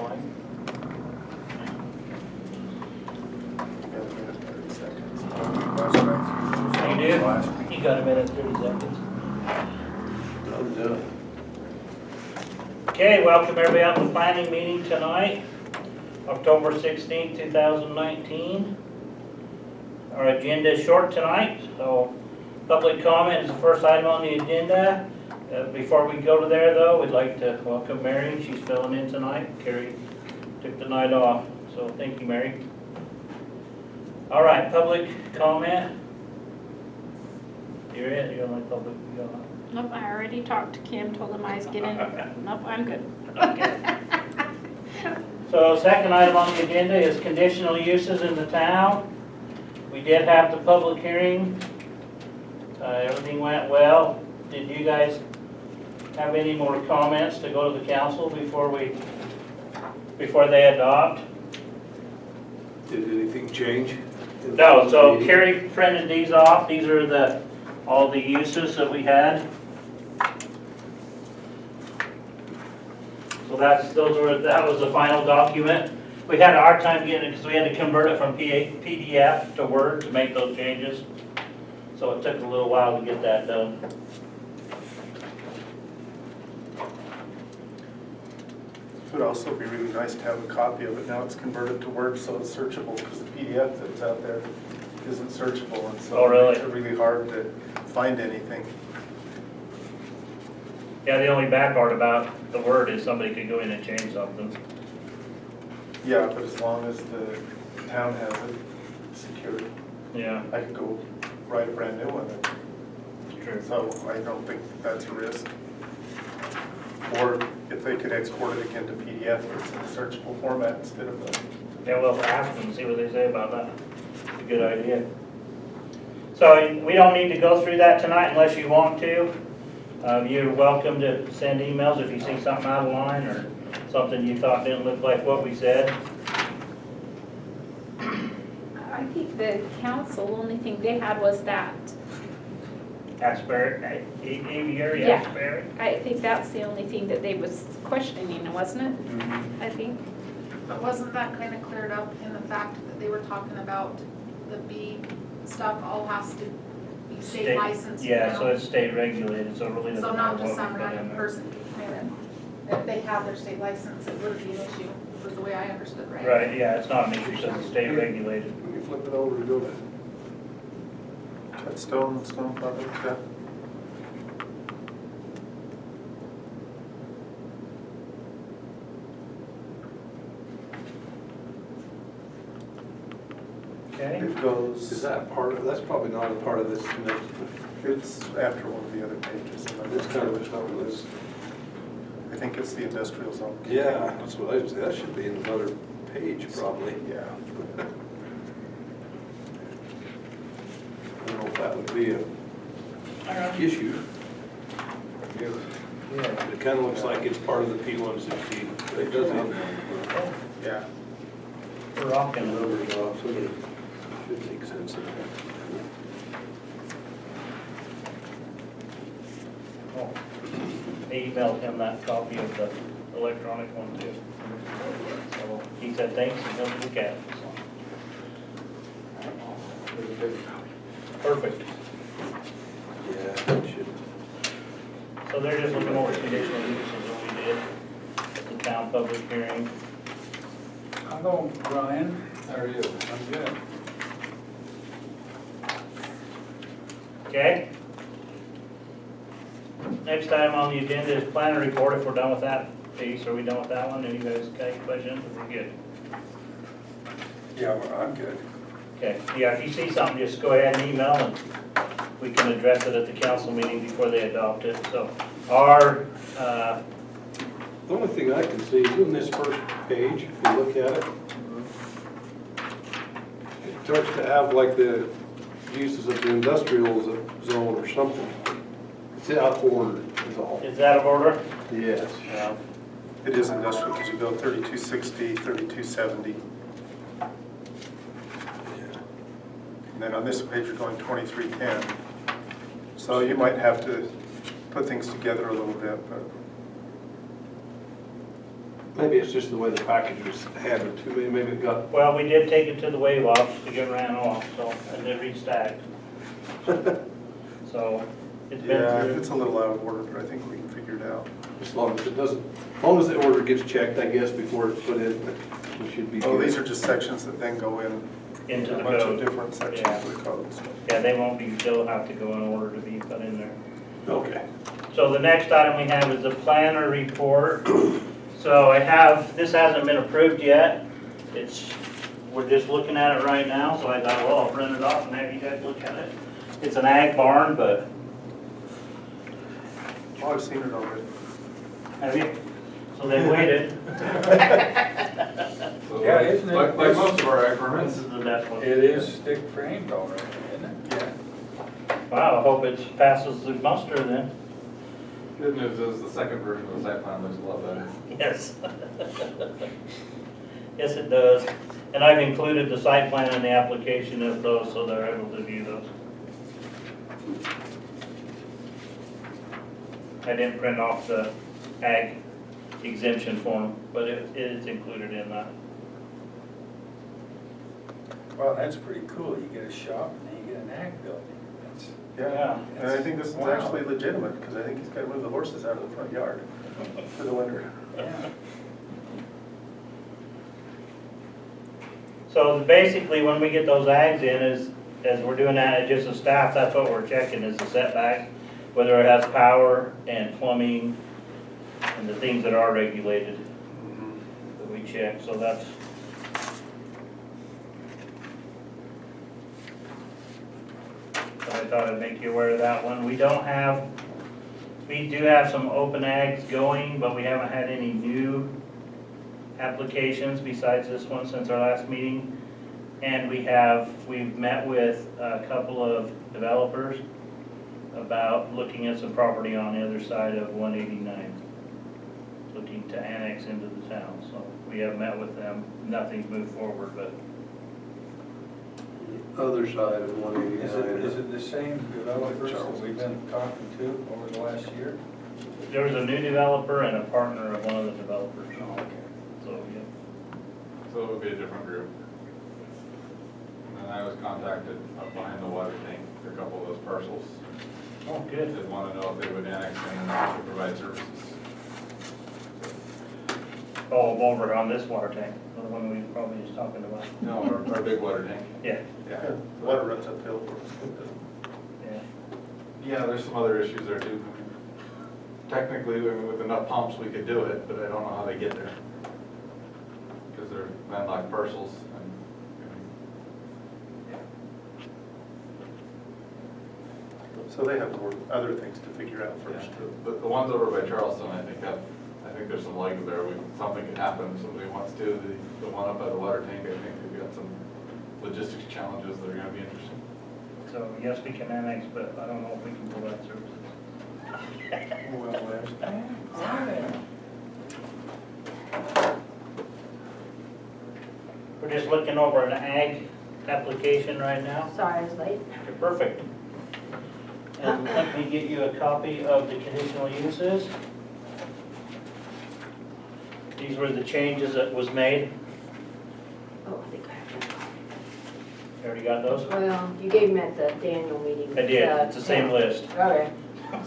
going. You do? You got a minute, 30 seconds. I'm done. Okay, welcome everybody out to the planning meeting tonight, October 16th, 2019. Our agenda is short tonight, so public comment is the first item on the agenda. Before we go to there though, we'd like to welcome Mary. She's filling in tonight. Carrie took the night off, so thank you, Mary. All right, public comment. You're it, you're only public, you don't know. Nope, I already talked to Kim, told him I was getting, nope, I'm good. Okay. So second item on the agenda is conditional uses in the town. We did have the public hearing. Everything went well. Did you guys have any more comments to go to the council before they adopt? Did anything change? No, so Carrie printed these off. These are all the uses that we had. So that was the final document. We had a hard time getting it because we had to convert it from PDF to Word to make those changes. So it took a little while to get that done. It would also be really nice to have a copy of it. Now it's converted to Word, so it's searchable, because the PDF that's out there isn't searchable, and so Oh, really? it makes it really hard to find anything. Yeah, the only bad part about the Word is somebody could go in and change something. Yeah, but as long as the town has it secured, Yeah, I could go write a brand new one. it's true. So I don't think that's a risk. Or if they could export it again to PDF, or it's in a searchable format instead of the. Yeah, we'll ask them and see what they say about that. It's a good idea. So we don't need to go through that tonight unless you want to. You're welcome to send emails if you see something out of line or something you thought didn't look like what we said. I think the council, only thing they had was that. Asbury, aviary, Yeah. Asbury. I think that's the only thing that they was questioning, wasn't it? I think. But wasn't that kind of cleared up in the fact that they were talking about the bee stuff all has to be state licensed? Yeah, now? so it's state regulated, so it really doesn't So matter not just some what we put in random there. person can come in. If they have their state license, it would be an issue, was the way I understood, right? Right, yeah, it's not an issue because it's state regulated. Let me flip it over to go to. Stone products, yeah. Okay, It goes. Is that part of, that's probably not a part of this next, It's after one of the other pages. it's kind of a couple of this. I think it's the industrial zone. Yeah, that's what I was, that should be in another page probably. Yeah. I don't know if that would be a issue. yeah. It kind of looks like it's part of the P160, but it doesn't. Yeah. We're rocking The it. numbers off, so it should make sense. Oh, I emailed him that copy of the electronic one too. So he said thanks and he'll look at it. So. Perfect. Yeah, it should. So they're just looking over conditional uses that we did at the town public hearing. Hello, Brian. How are you? I'm good. Okay? Next item on the agenda is planner report. If we're done with that piece, are we done with that one? Any guys got any questions? We're good. Yeah, well, I'm good. Okay, yeah, if you see something, just go ahead and email and we can address it at the council meeting before they adopt it. So our, The only thing I can see is in this first page, if you look at it, it starts to have like the uses of the industrial zone or something. It's out of order is all. is that of order? Yes. Yeah. It is industrial, because you go 3260, 3270, and then on this page you're going 2310. So you might have to put things together a little bit, but Maybe it's just the way the package was handled too, maybe it got, Well, we did take it to the wave off to get ran off, so, and it restacked. So, it's been Yeah, through. it's a little out of order, but I think we can figure it out. as long as it doesn't, as long as the order gets checked, I guess, before it's put in, we should be Oh, good. these are just sections that then go in. Into the A bunch of code. different sections Yeah. of the codes. Yeah, they won't be, they'll have to go in order to be put in there. Okay. So the next item we have is the planner report. So I have, this hasn't been approved yet. We're just looking at it right now, so I thought, well, I'll print it off and have you guys look at it. It's an ag barn, but, Oh, I've seen it already. have you? So they waited. Yeah, isn't it? Like most of our ag This permits. is the best one. It is stick framed already, isn't it? Yeah. Wow, I hope it passes the muster then. Good news is the second version of the site plan looks a lot better. Yes. Yes, it does. And I've included the site plan in the application of those, so they're able to view those. I didn't print off the ag exemption form, but it is included in that. Well, that's pretty cool. You get a shop and then you get an ag building. That's, Yeah, and I think this is Wow. actually legitimate, because I think he's got to move the horses out of the front yard for the winter. yeah. So basically, when we get those ags in, as we're doing that, just as staff, that's what we're checking is the setback, whether it has power and plumbing and the things that are regulated that we check, so that's. So I thought I'd make you aware of that one. We do have some open ags going, but we haven't had any new applications besides this one since our last meeting. And we've met with a couple of developers about looking at some property on the other side of 189, looking to annex into the town. So we have met with them, nothing's moved forward, but Other side of Is 189. it the same developers that we've been talking to over the last year? there was a new developer and a partner of one of the developers. Oh, okay. So, yeah. So it would be a different group. And then I was contacted up behind the water tank for a couple of those parcels. Oh, good. They'd want to know if they would annex in and actually provide services. Oh, over on this water tank, the one we were probably just talking about. No, our big water tank. Yeah, Yeah, water runs uphill. yeah. Yeah, there's some other issues there too. Technically, with enough pumps, we could do it, but I don't know how they get there. Because they're landlocked parcels and. So they have more other things to figure out Yeah, first. the ones over by Charleston, I think there's some legs there. Something could happen, somebody wants to. The one up by the water tank, I think they've got some logistics challenges that are gonna be interesting. So, yes, we can annex, but I don't know if we can provide services. Well, there's We're just looking over an ag application right now. Sorry, I was late. You're perfect. And let me get you a copy of the conditional uses. These were the changes that was made. Oh, I think I have that. You already got those? Well, you gave them at the Daniel meeting. I did, it's the same list. Okay,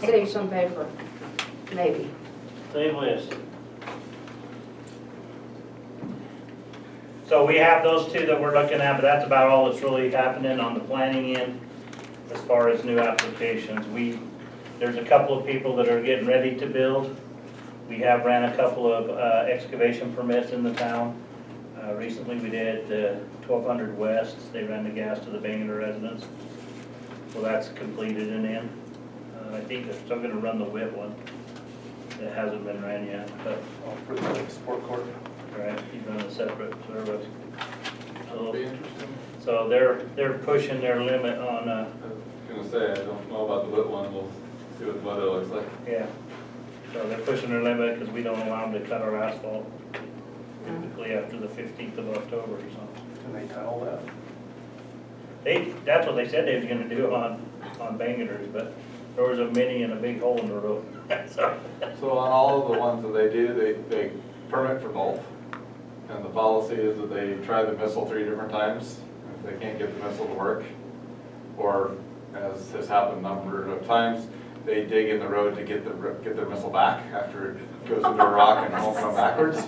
save some paper, maybe. Same list. So we have those two that we're looking at, but that's about all that's really happening on the planning end as far as new applications. There's a couple of people that are getting ready to build. We have ran a couple of excavation permits in the town. Recently we did 1200 West. They ran the gas to the Bangor residents. So that's completed and in. I think they're still gonna run the WIT one. It hasn't been ran yet, but, For the sport court. right, he's on a separate service. That'll be interesting. So they're pushing their limit on, I was gonna say, I don't know about the lit one, we'll see what the weather looks like. yeah. So they're pushing their limit because we don't allow them to cut our asphalt typically after the 15th of October or something. Can they tunnel that? That's what they said they was gonna do on Bangors, but there was a mini and a big hole in the road. So, So on all of the ones that they do, they permit for both. And the policy is that they try the missile 3 different times. If they can't get the missile to work, or as has happened a number of times, they dig in the road to get their missile back after it goes into a rock and won't come backwards.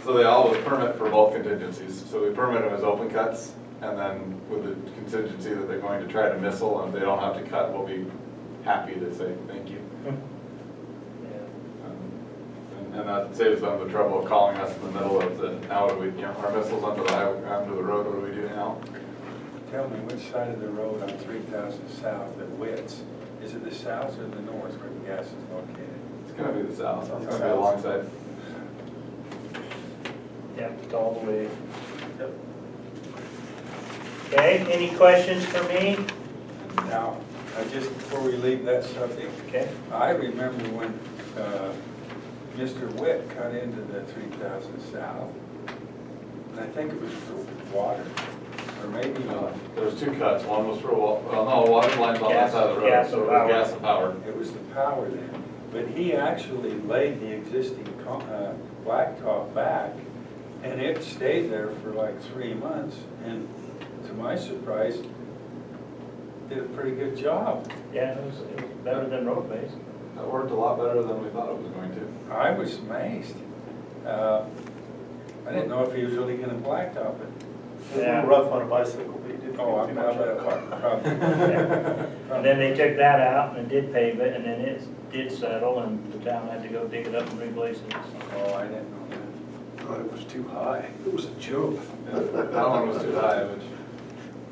So they always permit for both contingencies. So we permit them as open cuts, and then with the contingency that they're going to try to missile, and if they don't have to cut, we'll be happy to say thank you. And that saves them the trouble of calling us in the middle of the, now do we, our missiles under the highway, under the road, what do we do now? Tell me, which side of the road on 3000 south that Wits? Is it the south or the north where the gas is located? It's gonna be the south, it's gonna be alongside. Yep, it's all the way. Yep. Okay, any questions for me? Now, just before we leave that subject, Okay. I remember when Mr. Witt cut into the 3000 south, and I think it was for water, or maybe not. There was 2 cuts, one was for, well, no, water line's on that side of the road, Gas so and it was power. gas and power. It was the power then. But he actually laid the existing blacktop back, and it stayed there for like 3 months, and to my surprise, did a pretty good job. Yeah, it was better than road base. That worked a lot better than we thought it was going to. I was amazed. I didn't know if he was really gonna blacktop it. It was a little rough on a bicycle, but you didn't Oh, get I'm too not much out of it. probably. And then they took that out and did pave it, and then it did settle, and the town had to go dig it up and replace it. Oh, I didn't know that. Thought it was too high. It was a joke. That one was too high, which,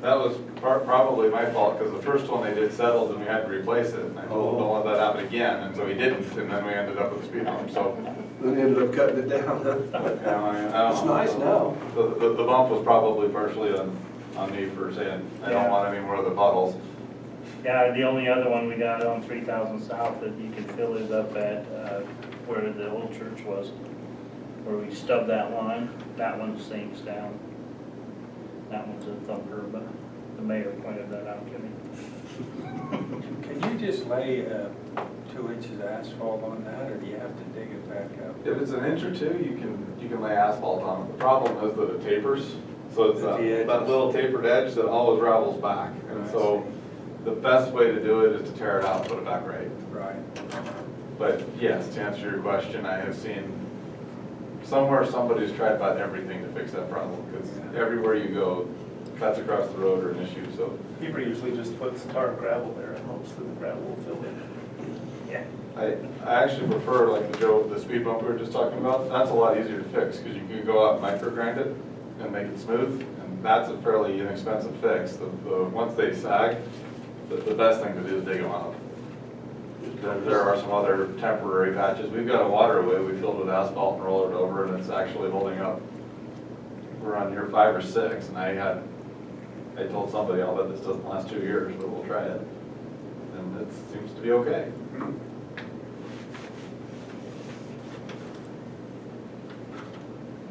that was probably my fault, because the first one they did settled and we had to replace it. And I told him, don't let that happen again, and so he didn't, and then we ended up with a speed bump, so. Then ended up cutting it down. Yeah, I don't It's know. nice now. The bump was probably partially on me for saying, I don't want any more of the puddles. Yeah, the only other one we got on 3000 South that you can fill is up at where the old church was, where we stubbed that line. That one sinks down. That one's a thumper, but the mayor pointed that out to me. Can you just lay 2 inches of asphalt on that, or do you have to dig it back up? If it's an inch or 2, you can lay asphalt on it. The problem is that it tapers, so it's At the edges. that little tapered edge that always ravels back. And I so the best way to do it is to tear it out and put it back right. Right. But yes, to answer your question, I have seen somewhere somebody's tried about everything to fix that problem, because everywhere you go, cuts across the road are an issue, so. Heber usually just puts tar and gravel there and hopes that the gravel will fill in. Yeah. I actually prefer, like the speed bump we were just talking about, that's a lot easier to fix, because you can go out and micro grind it and make it smooth, and that's a fairly inexpensive fix. Once they sag, the best thing to do is dig them out. There are some other temporary patches. We've got a waterway we filled with asphalt and rolled it over, and it's actually holding up. We're on year 5 or 6, and I told somebody, I'll bet this doesn't last 2 years, but we'll try it. And it seems to be okay.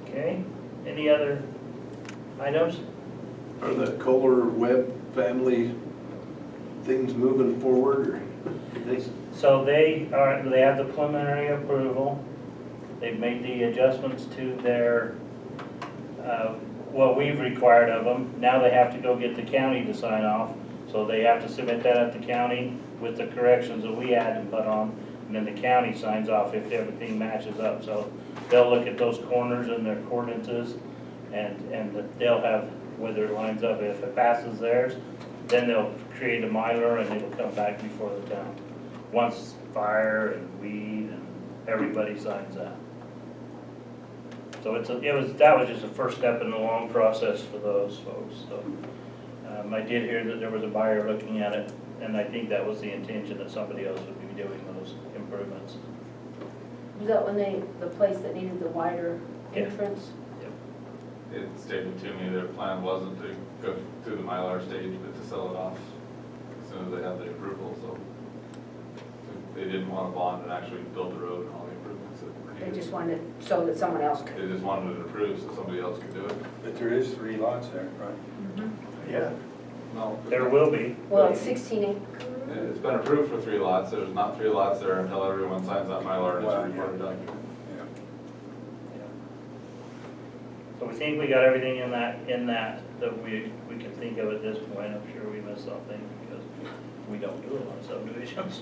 Okay, any other items? Are the Kohler Webb family things moving forward, or? So they have the preliminary approval. They've made the adjustments to their, what we've required of them. Now they have to go get the county to sign off. So they have to submit that at the county with the corrections that we had to put on. And then the county signs off if everything matches up. So they'll look at those corners and their coordinates, and they'll have whether it lines up. If it passes theirs, then they'll create a miler and it'll come back before the town. Once fire and weed and everybody signs that. So that was just the first step in the long process for those folks. So I did hear that there was a buyer looking at it, and I think that was the intention, that somebody else would be doing those improvements. Was that when the place that needed the wider Yeah. entrance? It stated to me their plan wasn't to go through the Mylar stage, but to sell it off as soon as they had the approval, so they didn't want to bond and actually build the road and all the improvements that They needed. just wanted it so that someone else could. They just wanted it approved so somebody else could do it. But there is 3 lots there, right? Yeah. No. There will be. Well, it's 16 acres. It's been approved for 3 lots. There's not 3 lots there until everyone signs that Mylar and it's Wow, a recorded document. think we got everything in that we can think of at this point. I'm sure we missed something because we don't do a lot of subdivisions.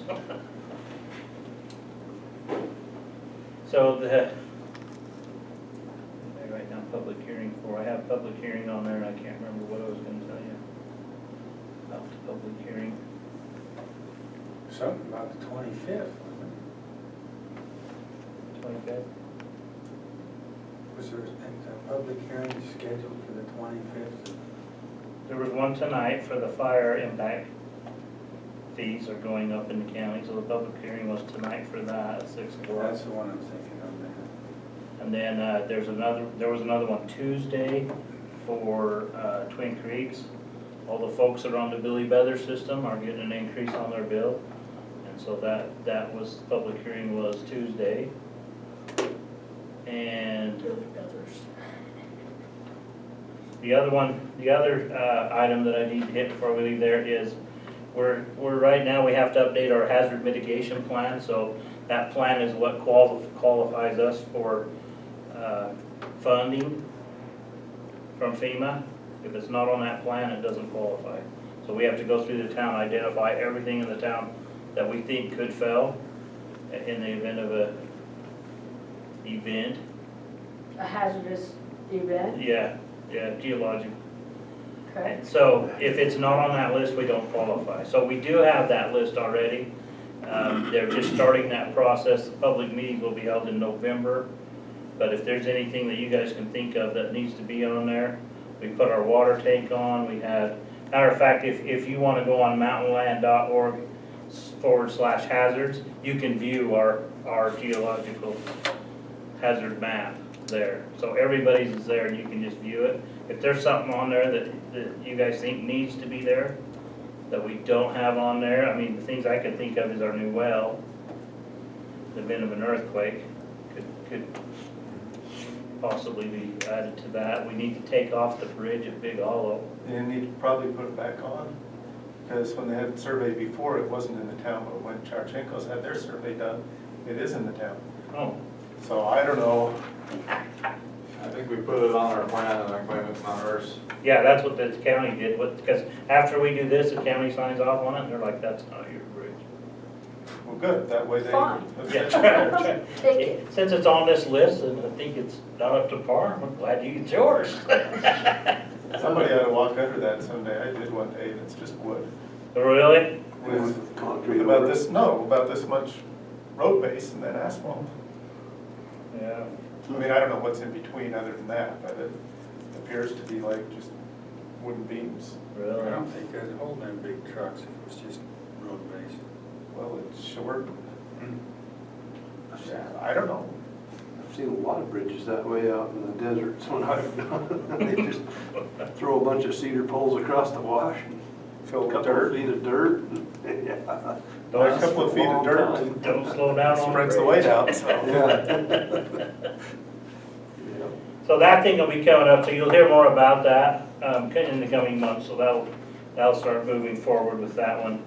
So I write down public hearing for, I have public hearing on there and I can't remember what I was gonna tell you about the public hearing. Something about the 25th, wasn't 25th? it? Was there a public hearing scheduled for the 25th? There was one tonight for the fire impact fees are going up in the county, so the public hearing was tonight for that at 6 o'clock. That's the one I'm thinking of now. And then there was another one Tuesday for Twin Creeks. All the folks that are on the Billy Beather system are getting an increase on their bill. And so that was, public hearing was Tuesday. And the other item that I need to hit before we leave there is we're right now, we have to update our hazard mitigation plan. So that plan is what qualifies us for funding from FEMA. If it's not on that plan, it doesn't qualify. So we have to go through the town, identify everything in the town that we think could fail in the event of a event. A hazardous event, Yeah, geologic. okay. So if it's not on that list, we don't qualify. So we do have that list already. They're just starting that process. The public meetings will be held in November. But if there's anything that you guys can think of that needs to be on there, we put our water tank on. We had, matter of fact, if you want to go on mountainland.org/hazards, you can view our geological hazard map there. So everybody's is there and you can just view it. If there's something on there that you guys think needs to be there, that we don't have on there, I mean, the things I can think of is our new well. The event of an earthquake could possibly be added to that. We need to take off the bridge at Big Hollow. You need to probably put it back on, because when they had the survey before, it wasn't in the town, but when Charchenko's had their survey done, it is in the town. Oh, So I don't know, I think we put it on our plan and I claim it's not ours. yeah, that's what the county did, because after we do this, the county signs off on it, and they're like, that's not your bridge. well, good, that way they. Fine. Yeah. Take it. Since it's on this list, and I think it's not up to par, I'm glad it's yours. Somebody ought to walk under that someday, I did one day, and it's just wood. Really? With Concrete about over it. about this much road base and then asphalt. Yeah. I mean, I don't know what's in between other than that, but it appears to be like just wooden beams. I Really? don't think they'd hold them big trucks if it was just road based. Well, it's short. Yeah, I don't know. I've seen a lot of bridges that way out in the deserts when I've gone. They just throw a bunch of cedar poles across the wash, Filled a with couple of dirt. feet of dirt. Yeah. A couple of feet of dirt Don't slow down on spreads the the weight out, so. Yeah. So that thing will be coming up, so you'll hear more about that in the coming months, so that'll start moving forward with that one.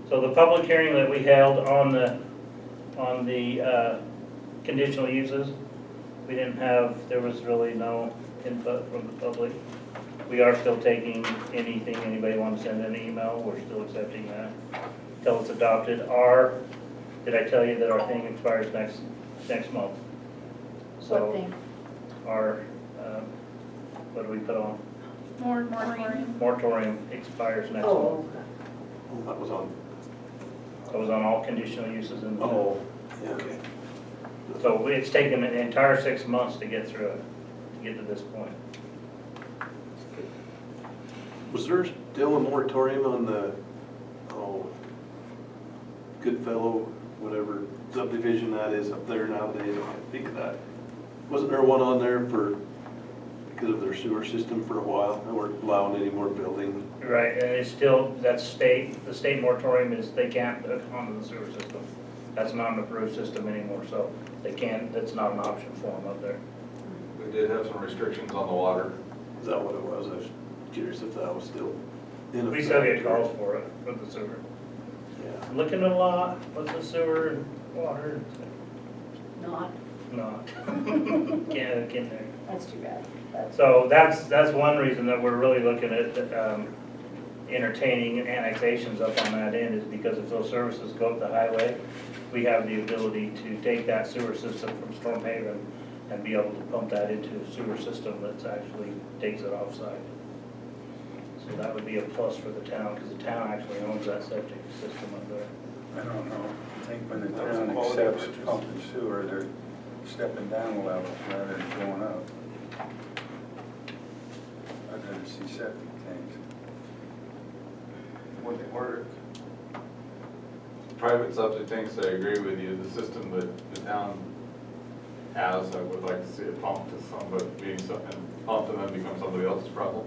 So the public hearing that we held on the conditional uses, there was really no input from the public. We are still taking anything anybody wants to send an email, we're still accepting that until it's adopted. Did I tell you that our thing expires next month? What So thing? our, what do we put on? Moratorium. Moratorium expires next Oh, month. okay. Oh, that was on. It was on all conditional uses in the town. Oh, yeah, okay. So it's taken an entire 6 months to get through it, to get to this point. Was there still a moratorium on the, Goodfellow, whatever subdivision that is up there nowadays? I can't think of that. Wasn't there one on there because of their sewer system for a while? They weren't allowing any more building. Right, and it's still, the state moratorium is they can't hook onto the sewer system. That's not an approved system anymore, so they can't, that's not an option for them up there. We did have some restrictions on the water. Is that what it was? I was curious if that was still in effect. We still get calls for it, for the sewer. Yeah. Looking at a lot with the sewer and water. Not. not. Can't there. That's too bad. That's- So that's one reason that we're really looking at entertaining annexations up on that end, is because if those services go up the highway, we have the ability to take that sewer system from Storm Haven and be able to pump that into a sewer system that's actually takes it offside. So that would be a plus for the town, because the town actually owns that septic system up there. I don't know. I think when the That was town quality accepts purchase. pump and sewer, they're stepping down a level rather than going up. I'd rather see septic tanks. When they work. Private septic tanks, I agree with you, the system that the town has, I would like to see it pumped to somebody, being something, pumped and then become somebody else's problem.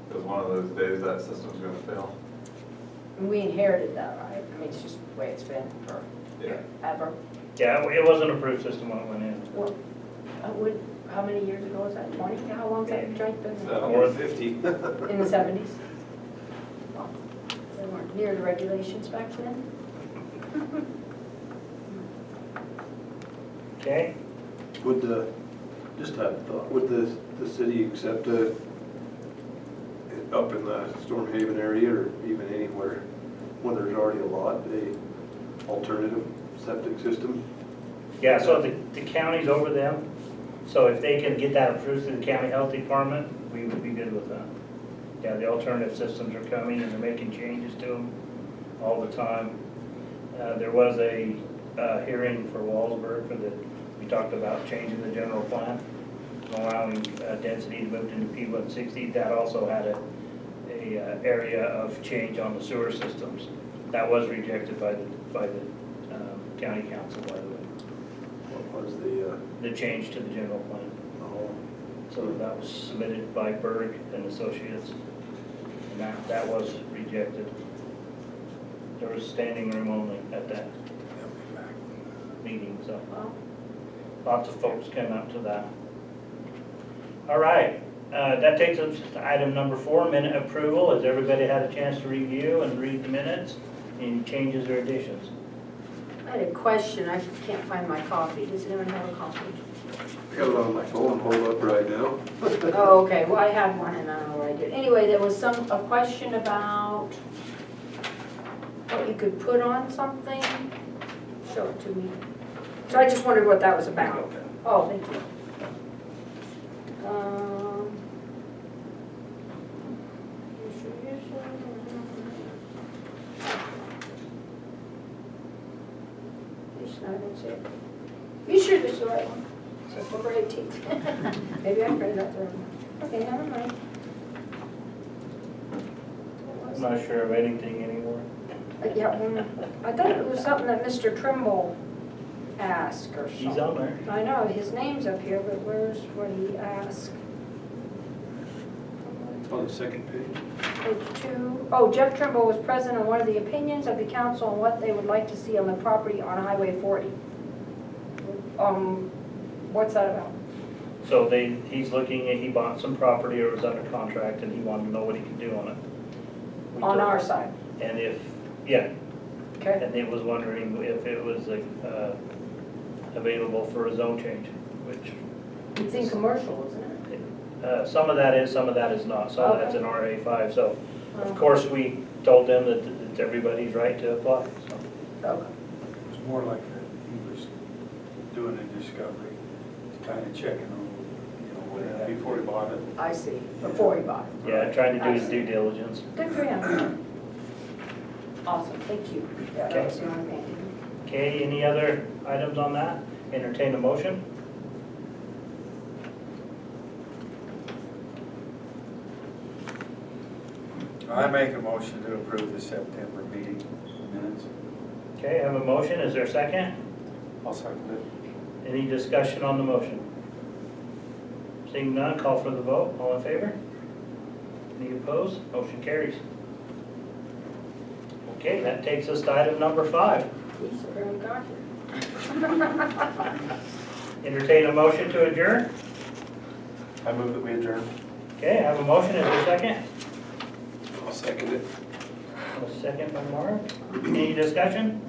Because one of those days, that system's gonna fail. And we inherited that, right? I mean, it's just the way it's been Yeah. forever. Yeah, it was an approved system when it went in. Well, how many years ago was that? 20? How long's that joint been? More than 50. In the 70s? Well, they weren't near the regulations back then. Okay, Would just had a thought, would the city accept up in the Storm Haven area or even anywhere when there's already a lot, a alternative septic system? yeah, so the county's over them, so if they can get that approved through the county health department, we would be good with that. Yeah, the alternative systems are coming and they're making changes to them all the time. There was a hearing for Wallsburg we talked about changing the general plan, allowing density to move into P160. That also had a area of change on the sewer systems. That was rejected by the county council, by the way. What was The change to the general plan. oh, So that was submitted by Berg and Associates, and that was rejected. There was standing room only at that meeting, so Well, lots of folks came out to that. All right, that takes us to item number 4, minute approval. Has everybody had a chance to review and read the minutes? Any changes or additions? I had a question. I can't find my copy. Does anyone have a copy? I got it on my phone, hold up right now. Oh, okay. Well, I had one and I don't know what I did. Anyway, there was a question about what you could put on something. Show it to me. So I just wondered what that was about. Oh, thank you. You sure this is the right one? September 18th. Maybe I printed out the wrong one. Okay, never mind. I'm not sure of anything anymore. Yeah, I thought it was something that Mr. Trimble asked or something. He's on there. I know, his name's up here, but where's what he asked? On the second page. Page 2. Oh, Jeff Trimble was present on one of the opinions of the council on what they would like to see on the property on Highway 40. What's that about? So he's looking at, he bought some property or was under contract and he wanted to know what he could do on it. We On told- our side, And yeah, okay? and he was wondering if it was available for a zone change, which It's in commercial, isn't it? some of that is, some of that is not. Some of that's in RA5. So of course we told them that it's everybody's right to apply. So. Okay. It's more like that he was doing a discovery, kind of checking on, what had Before he bought it. I see, before he bought it. Yeah, trying to do I his see. due diligence. Good for him. Awesome, thank you. Yeah, Okay. that was the only thing. Okay, any other items on that? Entertain a motion? I make a motion to approve the September meeting minutes. Okay, I have a motion. Is there a second? I'll second it. Any discussion on the motion? Seeing none, call for the vote. All in favor? Any opposed? Motion carries. Okay, that takes us to item number 5. He's very got Entertain a motion to adjourn. I move that we adjourn. Okay, I have a motion. Is there a second? I'll second it. A second by Mark. Any discussion?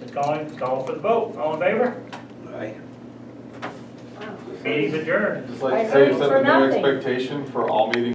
Just call for the vote. All in favor? Aye. Wow. Meeting's adjourned. Just I like to heard say, it set for the new nothing. expectation for all meetings